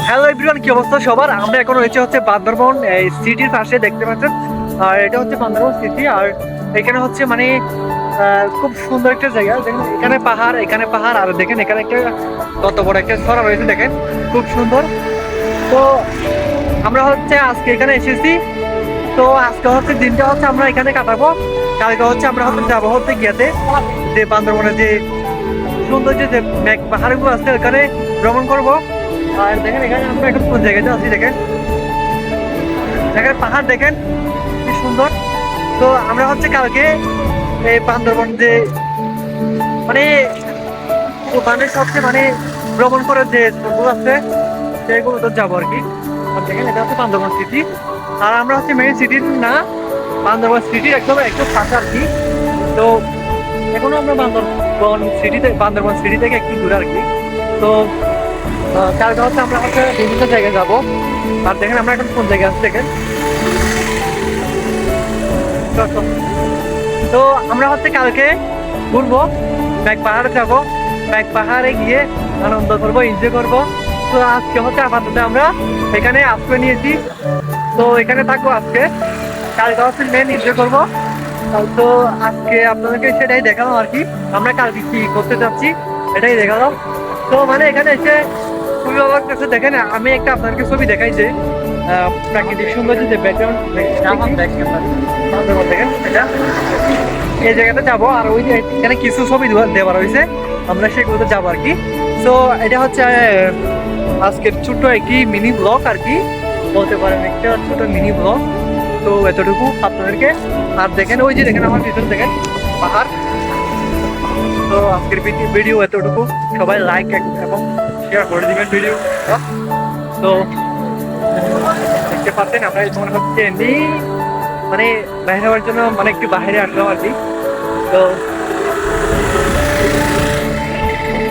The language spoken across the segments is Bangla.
হ্যালো এভরিওয়ান, কি অবস্থা সবার? আমরা এখন রয়েছে হচ্ছে বান্দরবন সিটির পাশে, দেখতে পাচ্ছেন। আর এটা হচ্ছে বান্দরবন সিটি। আর এখানে হচ্ছে মানে খুব সুন্দর একটা জায়গা। দেখেন এখানে পাহাড় আর দেখেন এখানে একটা কত বড় একটা সরা রয়েছে, দেখেন খুব সুন্দর। তো আমরা হচ্ছে আজকে এখানে এসেছি। তো আজকে হচ্ছে দিনটা হচ্ছে আমরা এখানে কাটাবো। কালকে হচ্ছে আমরা হচ্ছে যাবো হচ্ছে গিয়াতে, যে বান্দরবনে যে সৌন্দর্য যে পাহাড়গুলো আছে ওখানে ভ্রমণ করবো। আর দেখেন এখানে আমরা এখন কোন জায়গাতে আছি, দেখেন দেখেন পাহাড় দেখেন কি সুন্দর। তো আমরা হচ্ছে কালকে এই বান্দরবন যে মানে মানে সবচেয়ে মানে ভ্রমণ করে যে স্পটগুলো আছে সেগুলো তো যাবো আর কি। আর দেখেন এটা হচ্ছে বান্দরবন সিটি। আর আমরা হচ্ছে মেইন সিটির না, বান্দরবন সিটির একদম একটু পাশে আর কি। তো এখনো আমরা বান্দরবন সিটি থেকে একটু দূরে আর কি। তো কালকে হচ্ছে আমরা হচ্ছে বিভিন্ন জায়গায় যাবো। আর দেখেন আমরা এখন কোন জায়গায় আছি, দেখেন। তো আমরা হচ্ছে কালকে ঘুরবো, ব্যাগ পাহাড়ে যাবো, ব্যাগ পাহাড়ে গিয়ে আনন্দ করবো, এনজয় করবো। তো আজকে হচ্ছে আপাতত আমরা এখানে আশ্রয় নিয়েছি। তো এখানে থাকবো আজকে, কালকে হচ্ছে মেন এনজয় করবো। তো আজকে আপনাদেরকে সেটাই দেখালাম আর কি, আমরা কালকে কি করতে যাচ্ছি এটাই দেখালাম। তো মানে এখানে এসে খুবই অবাক লাগছে। দেখেন আমি একটা আপনাদেরকে ছবি দেখাই যে প্রাকৃতিক সৌন্দর্য যে ব্যাকগ্রাউন্ড দেখেন, এটা এই জায়গাতে যাবো। আর ওই যে এখানে কিছু ছবি দেওয়া রয়েছে, আমরা সেগুলোতে যাবো আর কি। তো এটা হচ্ছে আজকের ছোট্ট একটি মিনি ব্লগ আর কি, বলতে পারেন একটা ছোট মিনি ব্লগ। তো এতটুকু আপনাদেরকে। আর দেখেন ওই যে দেখেন আমার ভিতরে দেখেন পাহাড়। তো আজকের ভিডিও এতটুকু, সবাই লাইক এবং শেয়ার করে দিবেন ভিডিও। তো দেখতে পাচ্ছেন আমরা তোমার হচ্ছে এমনি মানে বাইরে হওয়ার জন্য মানে একটু বাইরে আসলাম আর কি। তো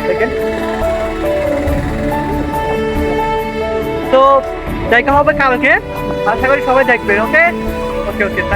দেখেন, তো দেখা হবে কালকে, আশা করি সবাই দেখবেন। ওকে ওকে ওকে, থ্যাংক